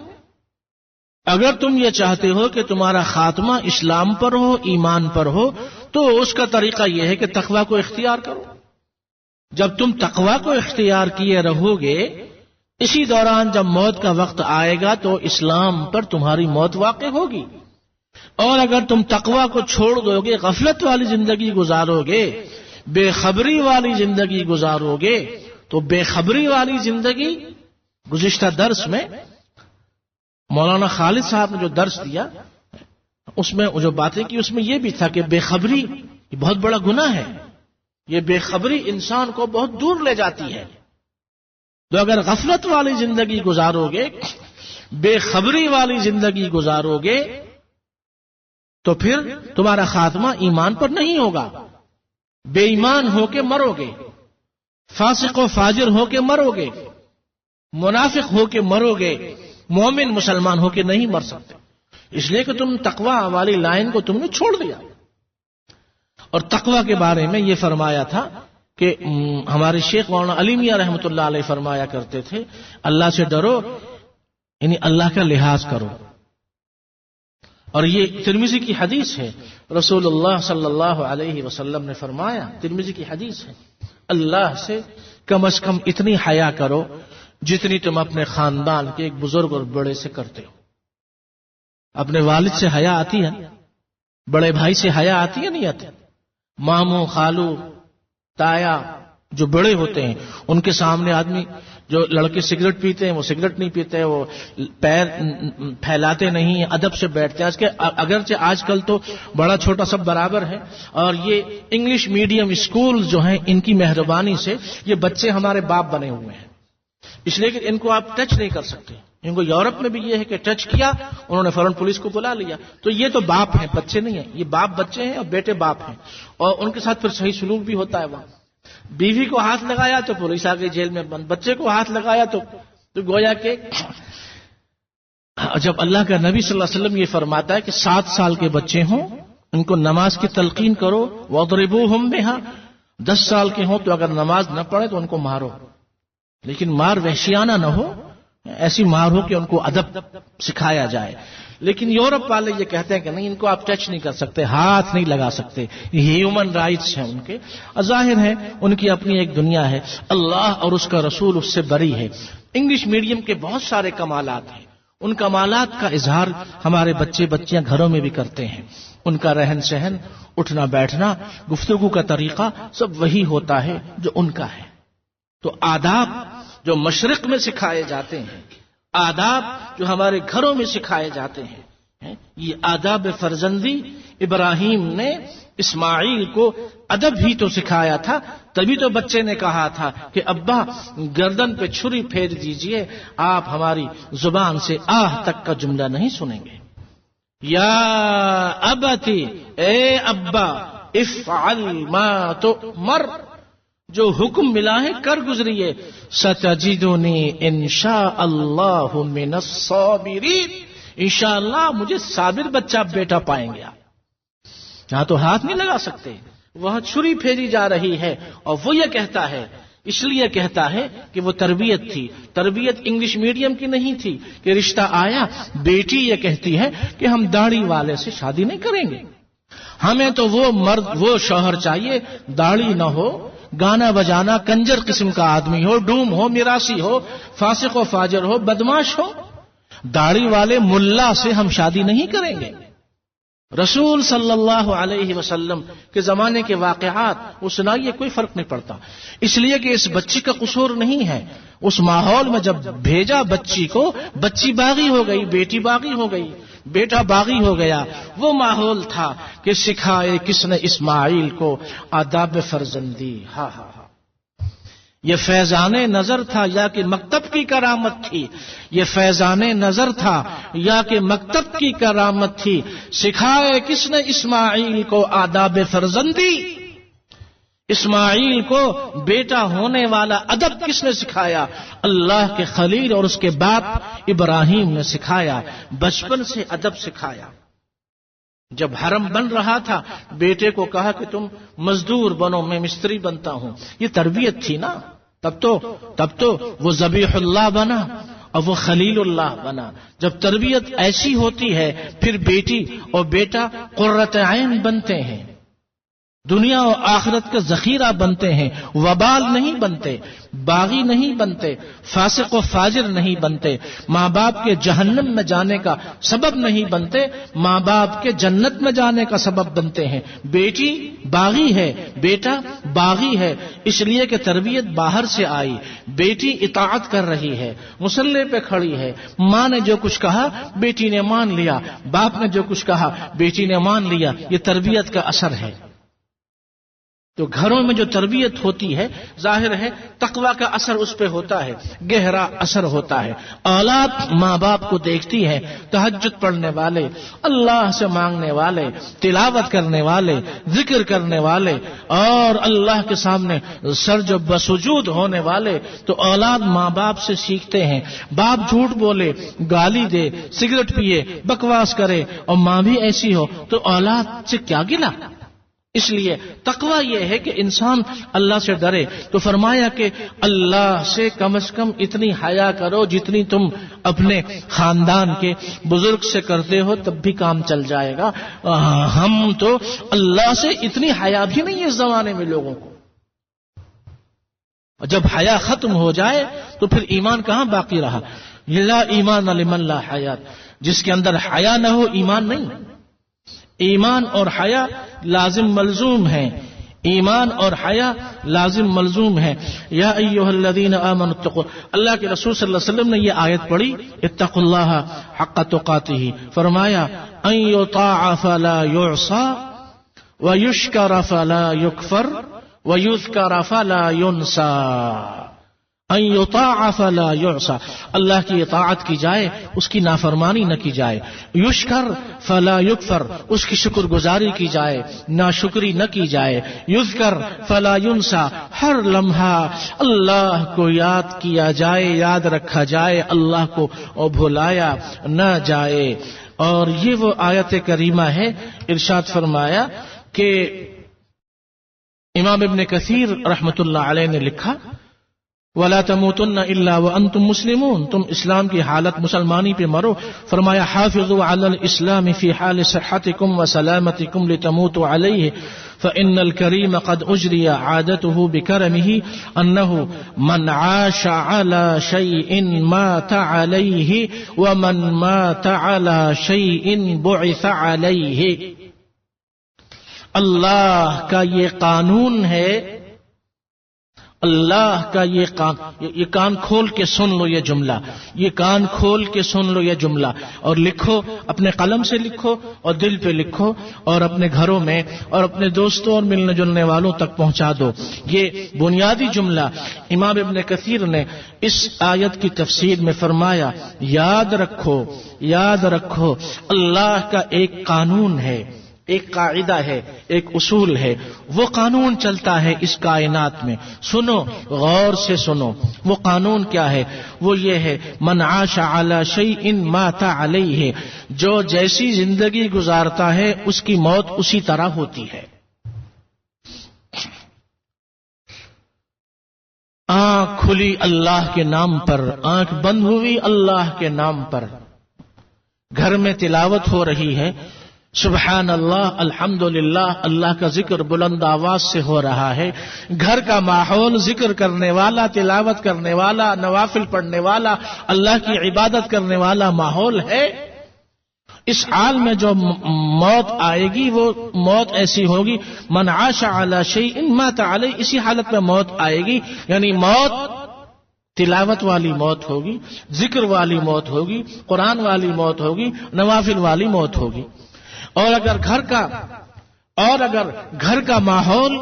اگر تم یہ چاہتے ہو کہ تمہارا خاتمہ اسلام پر ہو، ایمان پر ہو، تو اس کا طریقہ یہ ہے کہ تقوی کو اختیار کرو۔ جب تم تقوی کو اختیار کیے رہو گے، اسی دوران جب موت کا وقت آئے گا تو اسلام پر تمہاری موت واقع ہوگی۔ اور اگر تم تقوی کو چھوڑ دو گے، غفلت والی زندگی گزارو گے، بے خبری والی زندگی گزارو گے، تو بے خبری والی زندگی، گزشتہ درس میں مولانا خالد صاحب نے جو درس دیا اس میں جو باتیں کی، اس میں یہ بھی تھا کہ بے خبری یہ بہت بڑا گناہ ہے۔ یہ بے خبری انسان کو بہت دور لے جاتی ہے۔ تو اگر غفلت والی زندگی گزارو گے، بے خبری والی زندگی گزارو گے، تو پھر تمہارا خاتمہ ایمان پر نہیں ہوگا۔ بے ایمان ہو کے مرو گے، فاسق و فاجر ہو کے مرو گے، منافق ہو کے مرو گے، مومن مسلمان ہو کے نہیں مر سکتے، اس لیے کہ تم تقوی والی لائن کو تم نے چھوڑ دیا۔ اور تقوی کے بارے میں یہ فرمایا تھا کہ ہمارے شیخ مولانا علی میاں رحمۃ اللہ علیہ فرمایا کرتے تھے، اللہ سے ڈرو، یعنی اللہ کا لحاظ کرو۔ اور یہ ترمذی کی حدیث ہے، رسول اللہ صلی اللہ علیہ وسلم نے فرمایا، ترمذی کی حدیث ہے، اللہ سے کم از کم اتنی حیا کرو جتنی تم اپنے خاندان کے ایک بزرگ اور بڑے سے کرتے ہو۔ اپنے والد سے حیا آتی ہے، بڑے بھائی سے حیا آتی ہے نہیں آتی؟ ماموں، خالو، تایا جو بڑے ہوتے ہیں ان کے سامنے آدمی، جو لڑکے سگریٹ پیتے ہیں وہ سگریٹ نہیں پیتے، وہ پیر پھیلاتے نہیں، ادب سے بیٹھتے ہیں۔ اگرچہ آج کل تو بڑا چھوٹا سب برابر ہے، اور یہ انگلش میڈیم اسکول جو ہیں ان کی مہربانی سے یہ بچے ہمارے باپ بنے ہوئے ہیں، اس لیے کہ ان کو آپ ٹچ نہیں کر سکتے۔ ان کو یورپ میں بھی یہ ہے کہ ٹچ کیا انہوں نے فوراً پولیس کو بلا لیا، تو یہ تو باپ ہیں، بچے نہیں ہیں، یہ باپ بچے ہیں اور بیٹے باپ ہیں، اور ان کے ساتھ پھر صحیح سلوک بھی ہوتا ہے وہاں۔ بیوی کو ہاتھ لگایا تو پولیس آ گئی جیل میں بند، بچے کو ہاتھ لگایا تو گویا کہ جب اللہ کا نبی صلی اللہ علیہ وسلم یہ فرماتا ہے کہ 7 سال کے بچے ہوں ان کو نماز کی تلقین کرو، وَاضْرِبُوهُمْ بِهَا، 10 سال کے ہوں تو اگر نماز نہ پڑھے تو ان کو مارو، لیکن مار وحشیانہ نہ ہو، ایسی مار ہو کہ ان کو ادب سکھایا جائے۔ لیکن یورپ والے یہ کہتے ہیں کہ نہیں، ان کو آپ ٹچ نہیں کر سکتے، ہاتھ نہیں لگا سکتے، یہ ہیومن رائٹس ہیں ان کے۔ ظاہر ہے ان کی اپنی ایک دنیا ہے، اللہ اور اس کا رسول اس سے بری ہے۔ انگلش میڈیم کے بہت سارے کمالات ہیں، ان کمالات کا اظہار ہمارے بچے بچیاں گھروں میں بھی کرتے ہیں۔ ان کا رہن سہن، اٹھنا بیٹھنا، گفتگو کا طریقہ سب وہی ہوتا ہے جو ان کا ہے۔ تو آداب جو مشرق میں سکھائے جاتے ہیں، آداب جو ہمارے گھروں میں سکھائے جاتے ہیں، یہ آداب فرزندی ابراہیم نے اسماعیل کو ادب ہی تو سکھایا تھا، تبھی تو بچے نے کہا تھا کہ ابا گردن پہ چھری پھیر دیجئے، آپ ہماری زبان سے آہ تک کا جملہ نہیں سنیں گے۔ یا ابتی، اے ابا، افعل ما تؤمر، جو حکم ملا ہے کر گزریے، ستجدنی انشاء اللہ من الصابرین، انشاءاللہ مجھے صابر بچہ بیٹا پائیں گے۔ یہاں تو ہاتھ نہیں لگا سکتے، وہاں چھری پھیری جا رہی ہے، اور وہ یہ کہتا ہے، اس لیے کہتا ہے کہ وہ تربیت تھی، تربیت انگلش میڈیم کی نہیں تھی کہ رشتہ آیا، بیٹی یہ کہتی ہے کہ ہم داڑھی والے سے شادی نہیں کریں گے، ہمیں تو وہ مرد، وہ شوہر چاہیے داڑھی نہ ہو، گانا بجانا کنجر قسم کا آدمی ہو، ڈوم ہو، میراثی ہو، فاسق و فاجر ہو، بدماش ہو، داڑھی والے ملا سے ہم شادی نہیں کریں گے۔ رسول صلی اللہ علیہ وسلم کے زمانے کے واقعات وہ سنائیے، کوئی فرق نہیں پڑتا، اس لیے کہ اس بچی کا قصور نہیں ہے۔ اس ماحول میں جب بھیجا بچی کو، بچی باغی ہو گئی، بیٹی باغی ہو گئی، بیٹا باغی ہو گیا، وہ ماحول تھا کہ سکھائے کس نے اسماعیل کو آداب فرزندی۔ ہاں ہاں ہاں، یہ فیضان نظر تھا یا کہ مکتب کی کرامت تھی؟ یہ فیضان نظر تھا یا کہ مکتب کی کرامت تھی؟ سکھائے کس نے اسماعیل کو آداب فرزندی؟ اسماعیل کو بیٹا ہونے والا ادب کس نے سکھایا؟ اللہ کے خلیل اور اس کے باپ ابراہیم نے سکھایا، بچپن سے ادب سکھایا۔ جب حرم بن رہا تھا بیٹے کو کہا کہ تم مزدور بنو، میں مستری بنتا ہوں، یہ تربیت تھی نا۔ تب تو وہ ذبیح اللہ بنا، اور وہ خلیل اللہ بنا. جب تربیت ایسی ہوتی ہے پھر بیٹی اور بیٹا قرۃ عین بنتے ہیں، دنیا و آخرت کا ذخیرہ بنتے ہیں، وبال نہیں بنتے، باغی نہیں بنتے، فاسق و فاجر نہیں بنتے، ماں باپ کے جہنم میں جانے کا سبب نہیں بنتے، ماں باپ کے جنت میں جانے کا سبب بنتے ہیں. بیٹی باغی ہے، بیٹا باغی ہے، اس لیے کہ تربیت باہر سے آئی. بیٹی اطاعت کر رہی ہے، مصلی پہ کھڑی ہے، ماں نے جو کچھ کہا بیٹی نے مان لیا، باپ نے جو کچھ کہا بیٹی نے مان لیا. یہ تربیت کا اثر ہے. تو گھروں میں جو تربیت ہوتی ہے ظاہر ہے تقویٰ کا اثر اس پہ ہوتا ہے، گہرا اثر ہوتا ہے. اولاد ماں باپ کو دیکھتی ہے تہجد پڑھنے والے، اللہ سے مانگنے والے، تلاوت کرنے والے، ذکر کرنے والے اور اللہ کے سامنے سر جو بسجود ہونے والے. تو اولاد ماں باپ سے سیکھتے ہیں. باپ جھوٹ بولے، گالی دے، سگریٹ پیے، بکواس کرے اور ماں بھی ایسی ہو تو اولاد سے کیا گلا. اس لیے تقویٰ یہ ہے کہ انسان اللہ سے ڈرے. تو فرمایا کہ اللہ سے کم از کم اتنی حیا کرو جتنی تم اپنے خاندان کے بزرگ سے کرتے ہو، تب بھی کام چل جائے گا. ہم تو اللہ سے اتنی حیا بھی نہیں اس زمانے میں لوگوں کو. جب حیا ختم ہو جائے تو پھر ایمان کہاں باقی رہا. لا ایمان لمن لا حیات، جس کے اندر حیا نہ ہو ایمان نہیں. ایمان اور حیا لازم ملزوم ہیں، ایمان اور حیا لازم ملزوم ہے. یا ایھا الذین آمنوا اتقوا، اللہ کے رسول صلی اللہ علیہ وسلم نے یہ آیت پڑھی اتقوا اللہ حق تقاتہ. فرمایا ان یطاع فلا یعصى ویشکر فلا یکفر ویذکر فلا ینسى. ان یطاع فلا یعصى، اللہ کی اطاعت کی جائے، اس کی نافرمانی نہ کی جائے. یشکر فلا یکفر، اس کی شکر گزاری کی جائے، ناشکری نہ کی جائے. یذکر فلا ینسى، ہر لمحہ اللہ کو یاد کیا جائے، یاد رکھا جائے، اللہ کو بھلایا نہ جائے. اور یہ وہ آیت کریمہ ہے. ارشاد فرمایا کہ امام ابن کثیر رحمت اللہ علیہ نے لکھا وَلَا تَمُوتُنَّ إِلَّا وَأَنْتُمْ مُسْلِمُونَ، تم اسلام کی حالت مسلمانی پہ مرو. فرمایا حافظوا علی الاسلام فی حال صحتکم وسلامتکم لتموتوا علیہ فإن الكریم قد اجری عادته بکرمہ انہ من عاش علی شیء مات علیہ ومن مات علی شیء بعث علیہ. اللہ کا یہ قانون ہے، اللہ کا یہ کان کھول کے سن لو یہ جملہ، یہ کان کھول کے سن لو یہ جملہ اور لکھو، اپنے قلم سے لکھو اور دل پہ لکھو اور اپنے گھروں میں اور اپنے دوستوں اور ملنے جلنے والوں تک پہنچا دو. یہ بنیادی جملہ امام ابن کثیر نے اس آیت کی تفسیر میں فرمایا یاد رکھو، یاد رکھو اللہ کا ایک قانون ہے، ایک قاعدہ ہے، ایک اصول ہے. وہ قانون چلتا ہے اس کائنات میں. سنو، غور سے سنو. وہ قانون کیا ہے؟ وہ یہ ہے من عاش علی شیء مات علیہ، جو جیسی زندگی گزارتا ہے اس کی موت اسی طرح ہوتی ہے. آنکھ کھلی اللہ کے نام پر، آنکھ بند ہوئی اللہ کے نام پر. گھر میں تلاوت ہو رہی ہے، سبحان اللہ، الحمدللہ، اللہ کا ذکر بلند آواز سے ہو رہا ہے. گھر کا ماحول ذکر کرنے والا، تلاوت کرنے والا، نوافل پڑھنے والا، اللہ کی عبادت کرنے والا ماحول ہے. اس حال میں جو موت آئے گی وہ موت ایسی ہوگی من عاش علی شیء مات علیہ، اسی حالت میں موت آئے گی. یعنی موت تلاوت والی موت ہوگی، ذکر والی موت ہوگی، قرآن والی موت ہوگی، نوافل والی موت ہوگی. اور اگر گھر کا ماحول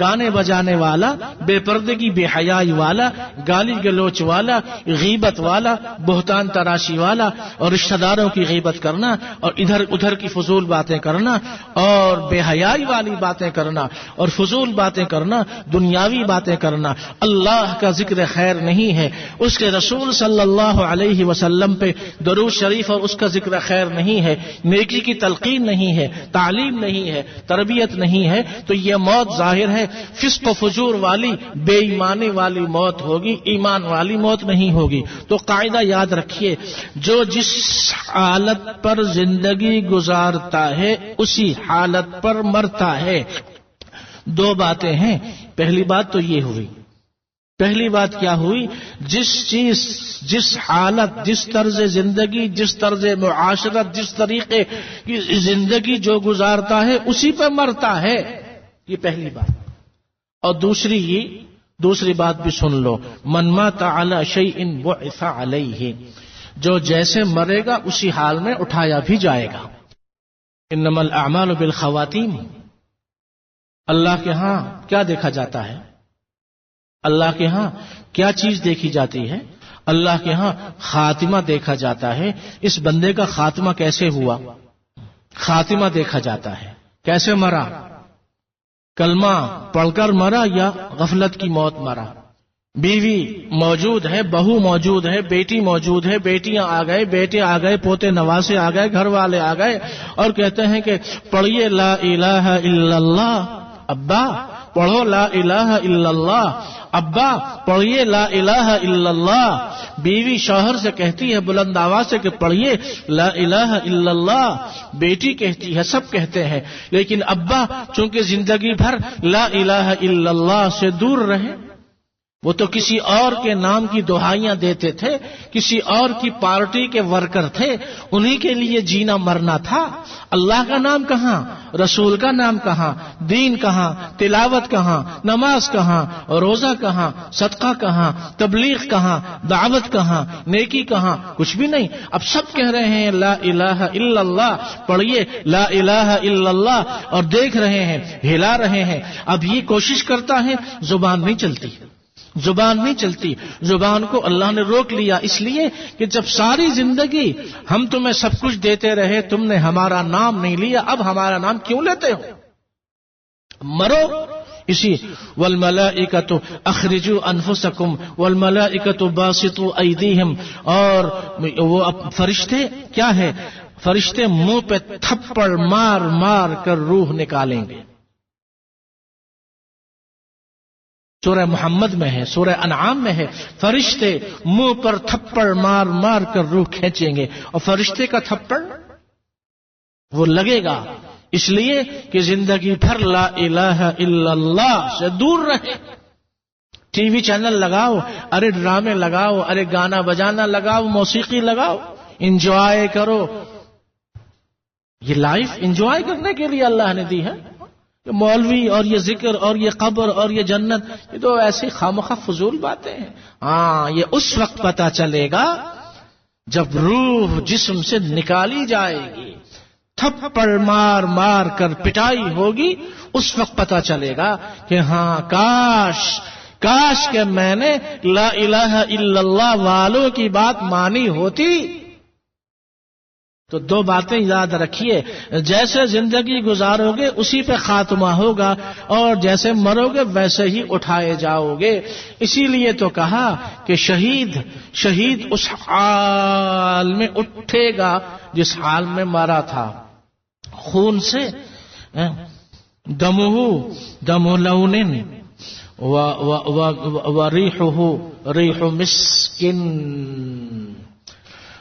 گانے بجانے والا، بے پردگی، بے حیائی والا، گالی گلوچ والا، غیبت والا، بہتان تراشی والا اور رشتہ داروں کی غیبت کرنا اور ادھر ادھر کی فضول باتیں کرنا اور بے حیائی والی باتیں کرنا اور فضول باتیں کرنا، دنیاوی باتیں کرنا، اللہ کا ذکر خیر نہیں ہے، اس کے رسول صلی اللہ علیہ وسلم پہ درود شریف اور اس کا ذکر خیر نہیں ہے، نیکی کی تلقین نہیں ہے، تعلیم نہیں ہے، تربیت نہیں ہے تو یہ موت ظاہر ہے فسق و فجور والی، بے ایمانی والی موت ہوگی، ایمان والی موت نہیں ہوگی۔ تو قاعدہ یاد رکھیے، جو جس حالت پر زندگی گزارتا ہے اسی حالت پر مرتا ہے۔ دو باتیں ہیں، پہلی بات تو یہ ہوئی، پہلی بات کیا ہوئی؟ جس چیز، جس حالت، جس طرز زندگی، جس طرز معاشرت، جس طریقے کی زندگی جو گزارتا ہے اسی پہ مرتا ہے، یہ پہلی بات۔ اور دوسری بات بھی سن لو، من مات علی شیء بعث علیہ، جو جیسے مرے گا اسی حال میں اٹھایا بھی جائے گا۔ انما الاعمال بالخواتیم، اللہ کے ہاں کیا دیکھا جاتا ہے؟ اللہ کے ہاں کیا چیز دیکھی جاتی ہے؟ اللہ کے ہاں خاتمہ دیکھا جاتا ہے۔ اس بندے کا خاتمہ کیسے ہوا؟ خاتمہ دیکھا جاتا ہے، کیسے مرا؟ کلمہ پڑھ کر مرا یا غفلت کی موت مرا؟ بیوی موجود ہے، بہو موجود ہے، بیٹی موجود ہے، بیٹیاں آ گئے، بیٹے آ گئے، پوتے نواسے آ گئے، گھر والے آ گئے اور کہتے ہیں کہ پڑھیے لا الہ الا اللہ، ابا پڑھو لا الہ الا اللہ، ابا پڑھیے لا الہ الا اللہ۔ بیوی شوہر سے کہتی ہے بلند آواز سے کہ پڑھیے لا الہ الا اللہ، بیٹی کہتی ہے، سب کہتے ہیں، لیکن ابا چونکہ زندگی بھر لا الہ الا اللہ سے دور رہے، وہ تو کسی اور کے نام کی دہائیاں دیتے تھے، کسی اور کی پارٹی کے ورکر تھے، انہی کے لیے جینا مرنا تھا۔ اللہ کا نام کہاں، رسول کا نام کہاں، دین کہاں، تلاوت کہاں، نماز کہاں، روزہ کہاں، صدقہ کہاں، تبلیغ کہاں، دعوت کہاں، نیکی کہاں، کچھ بھی نہیں۔ اب سب کہہ رہے ہیں لا الہ الا اللہ، پڑھیے لا الہ الا اللہ، اور دیکھ رہے ہیں، ہلا رہے ہیں۔ اب یہ کوشش کرتا ہے، زبان نہیں چلتی، زبان نہیں چلتی، زبان کو اللہ نے روک لیا، اس لیے کہ جب ساری زندگی ہم تمہیں سب کچھ دیتے رہے، تم نے ہمارا نام نہیں لیا، اب ہمارا نام کیوں لیتے ہو؟ مرو اسی والملائکۃ اخرجوا انفسکم والملائکۃ باسطوا ایدیہم، اور وہ فرشتے کیا ہے؟ فرشتے منہ پہ تھپڑ مار مار کر روح نکالیں گے۔ سورہ محمد میں ہے، سورہ انعام میں ہے، فرشتے منہ پر تھپڑ مار مار کر روح کھینچیں گے، اور فرشتے کا تھپڑ وہ لگے گا اس لیے کہ زندگی بھر لا الہ الا اللہ سے دور رہے۔ ٹی وی چینل لگاؤ، ارے ڈرامے لگاؤ، ارے گانا بجانا لگاؤ، موسیقی لگاؤ، انجوائے کرو۔ یہ لائف انجوائے کرنے کے لیے اللہ نے دی ہے؟ مولوی اور یہ ذکر اور یہ قبر اور یہ جنت، یہ تو ایسی خامخواہ فضول باتیں ہیں۔ ہاں، یہ اس وقت پتہ چلے گا جب روح جسم سے نکالی جائے گی، تھپڑ مار مار کر پٹائی ہوگی، اس وقت پتہ چلے گا کہ ہاں کاش کہ میں نے لا الہ الا اللہ والوں کی بات مانی ہوتی۔ تو دو باتیں یاد رکھیے، جیسے زندگی گزارو گے اسی پہ خاتمہ ہوگا، اور جیسے مرو گے ویسے ہی اٹھائے جاؤ گے۔ اسی لیے تو کہا کہ شہید اس حال میں اٹھے گا جس حال میں مرا تھا، خون سے، دمہ دم لون وریحہ ریح مسکن،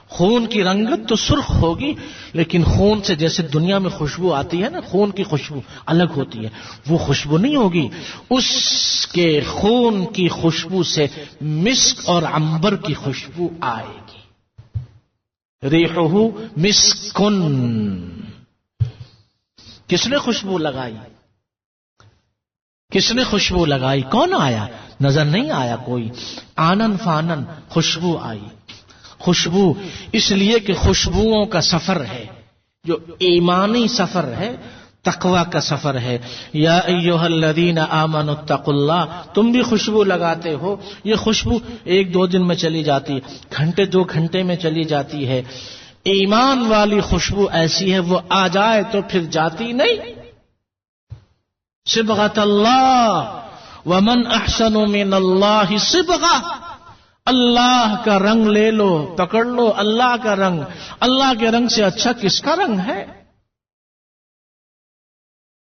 خون کی رنگت تو سرخ ہوگی، لیکن خون سے جیسے دنیا میں خوشبو آتی ہے نا، خون کی خوشبو الگ ہوتی ہے، وہ خوشبو نہیں ہوگی، اس کے خون کی خوشبو سے مسک اور عنبر کی خوشبو آئے گی۔ ریحہ مسکن، کس نے خوشبو لگائی؟ کس نے خوشبو لگائی؟ کون آیا؟ نظر نہیں آیا کوئی، آنن فانن خوشبو آئی۔ خوشبو اس لیے کہ خوشبوؤں کا سفر ہے، جو ایمانی سفر ہے، تقوی کا سفر ہے۔ یا ایھا الذین آمنوا اتقوا اللہ، تم بھی خوشبو لگاتے ہو، یہ خوشبو ایک دو دن میں چلی جاتی ہے، گھنٹے دو گھنٹے میں چلی جاتی ہے۔ ایمان والی خوشبو ایسی ہے، وہ آ جائے تو پھر جاتی نہیں۔ صبغۃ اللہ، ومن احسن من اللہ صبغہ، اللہ کا رنگ لے لو، پکڑ لو اللہ کا رنگ، اللہ کے رنگ سے اچھا کس کا رنگ ہے؟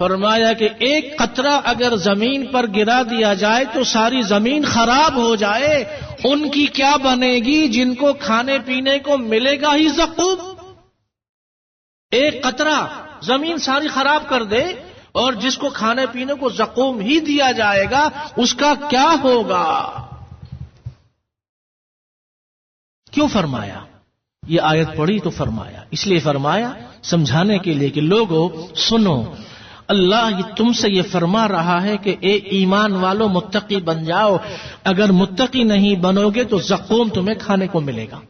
فرمایا کہ ایک قطرہ اگر زمین پر گرا دیا جائے تو ساری زمین خراب ہو جائے، ان کی کیا بنے گی جن کو کھانے پینے کو ملے گا ہی زقوم۔ ایک قطرہ زمین ساری خراب کر دے اور جس کو کھانے پینے کو زقوم ہی دیا جائے گا، اس کا کیا ہوگا؟ کیوں فرمایا؟ یہ آیت پڑھی تو فرمایا، اس لیے فرمایا سمجھانے کے لیے کہ لوگوں سنو، اللہ تم سے یہ فرما رہا ہے کہ اے ایمان والو متقی بن جاؤ، اگر متقی نہیں بنو گے تو زقوم تمہیں کھانے کو ملے گا۔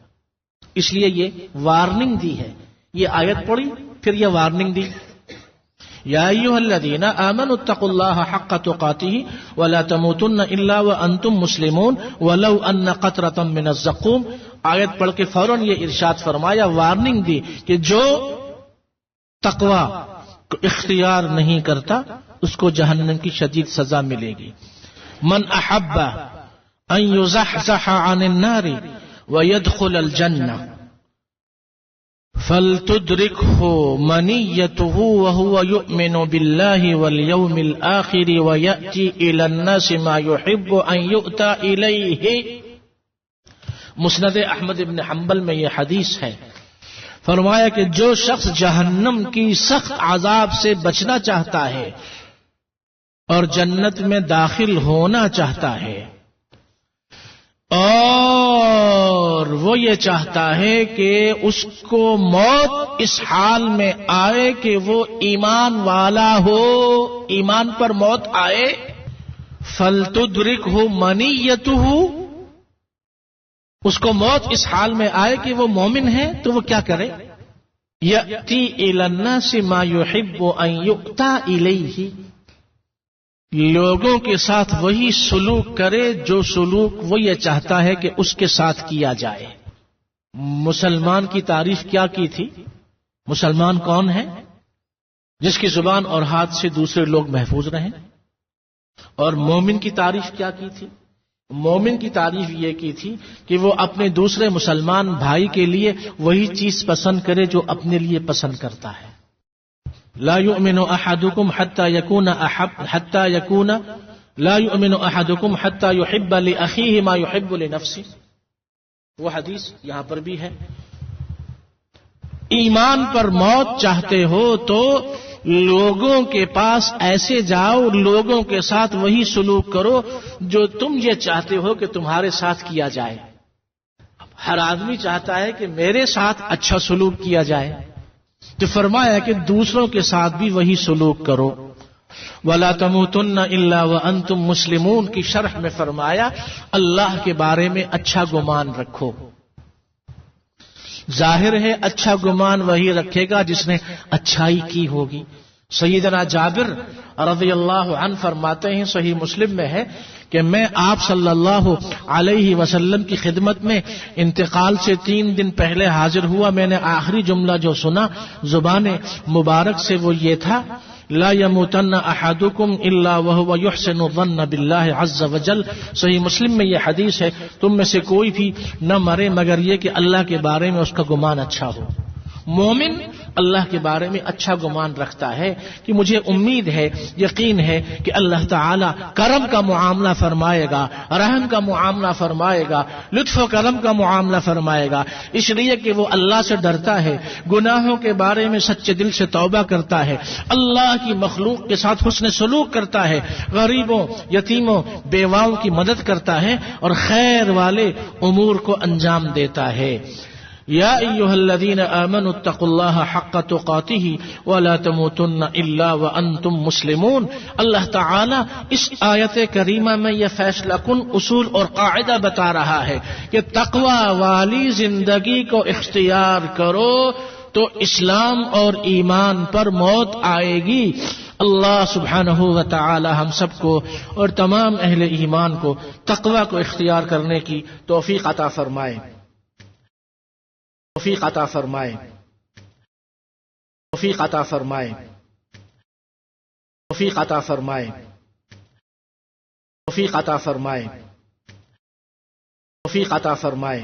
اس لیے یہ وارننگ دی ہے، یہ آیت پڑھی پھر یہ وارننگ دی، یا ایھا الذین آمنوا اتقوا اللہ حق تقاتہ ولا تموتن الا وانتم مسلمون ولو ان قطرۃ من الزقوم۔ آیت پڑھ کے فوراً یہ ارشاد فرمایا، وارننگ دی کہ جو تقوی کو اختیار نہیں کرتا اس کو جہنم کی شدید سزا ملے گی۔ من احب ان یزحزح عن النار ويدخل الجنہ فلتدرکہ منیتہ وہو یؤمن باللہ والیوم الآخر ویأتی الی الناس ما یحب ان یؤتی الیہ۔ مسند احمد بن حنبل میں یہ حدیث ہے، فرمایا کہ جو شخص جہنم کی سخت عذاب سے بچنا چاہتا ہے اور جنت میں داخل ہونا چاہتا ہے، اور وہ یہ چاہتا ہے کہ اس کو موت اس حال میں آئے کہ وہ ایمان والا ہو، ایمان پر موت آئے، فَلْتُدْرِكْهُ مَنِيَّتُهُ، اس کو موت اس حال میں آئے کہ وہ مومن ہے تو وہ کیا کرے؟ یأتی الی الناس ما یحب ان یؤتی الیہ، لوگوں کے ساتھ وہی سلوک کرے جو سلوک وہ یہ چاہتا ہے کہ اس کے ساتھ کیا جائے۔ مسلمان کی تعریف کیا کی تھی؟ مسلمان کون ہے؟ جس کی زبان اور ہاتھ سے دوسرے لوگ محفوظ رہیں۔ اور مومن کی تعریف کیا کی تھی؟ مومن کی تعریف یہ کی تھی کہ وہ اپنے دوسرے مسلمان بھائی کے لیے وہی چیز پسند کرے جو اپنے لیے پسند کرتا ہے۔ لا يؤمن احدكم حتى يحب لاخيه ما يحب لنفسه، وہ حدیث یہاں پر بھی ہے۔ ایمان پر موت چاہتے ہو تو لوگوں کے پاس ایسے جاؤ، لوگوں کے ساتھ وہی سلوک کرو جو تم یہ چاہتے ہو کہ تمہارے ساتھ کیا جائے۔ ہر آدمی چاہتا ہے کہ میرے ساتھ اچھا سلوک کیا جائے، تو فرمایا کہ دوسروں کے ساتھ بھی وہی سلوک کرو۔ وَلَا تَمُوتُنَّ إِلَّا وَأَنْتُمْ مُسْلِمُونَ کی شرح میں فرمایا اللہ کے بارے میں اچھا گمان رکھو۔ ظاہر ہے اچھا گمان وہی رکھے گا جس نے اچھائی کی ہوگی۔ سیدنا جابر رضی اللہ عنہ فرماتے ہیں، صحیح مسلم میں ہے کہ میں آپ صلی اللہ علیہ وسلم کی خدمت میں انتقال سے 3 دن پہلے حاضر ہوا۔ میں نے آخری جملہ جو سنا زبان مبارک سے وہ یہ تھا، لا يموتن احدكم الا وهو يحسن الظن بالله عز وجل۔ صحیح مسلم میں یہ حدیث ہے، تم میں سے کوئی بھی نہ مرے مگر یہ کہ اللہ کے بارے میں اس کا گمان اچھا ہو۔ مومن اللہ کے بارے میں اچھا گمان رکھتا ہے کہ مجھے امید ہے، یقین ہے کہ اللہ تعالی کرم کا معاملہ فرمائے گا، رحم کا معاملہ فرمائے گا، لطف و کرم کا معاملہ فرمائے گا، اس لیے کہ وہ اللہ سے ڈرتا ہے، گناہوں کے بارے میں سچے دل سے توبہ کرتا ہے، اللہ کی مخلوق کے ساتھ حسن سلوک کرتا ہے، غریبوں، یتیموں، بیواؤں کی مدد کرتا ہے اور خیر والے امور کو انجام دیتا ہے۔ یا ایھا الذین آمنوا اتقوا اللہ حق تقاتہ ولا تموتن الا وانتم مسلمون۔ اللہ تعالی اس آیت کریمہ میں یہ فیصلہ کن اصول اور قاعدہ بتا رہا ہے کہ تقوی والی زندگی کو اختیار کرو تو اسلام اور ایمان پر موت آئے گی۔ اللہ سبحانہ و تعالی ہم سب کو اور تمام اہل ایمان کو تقوی کو اختیار کرنے کی توفیق عطا فرمائے، توفیق عطا فرمائے، توفیق عطا فرمائے، توفیق عطا فرمائے، توفیق عطا فرمائے، توفیق عطا فرمائے۔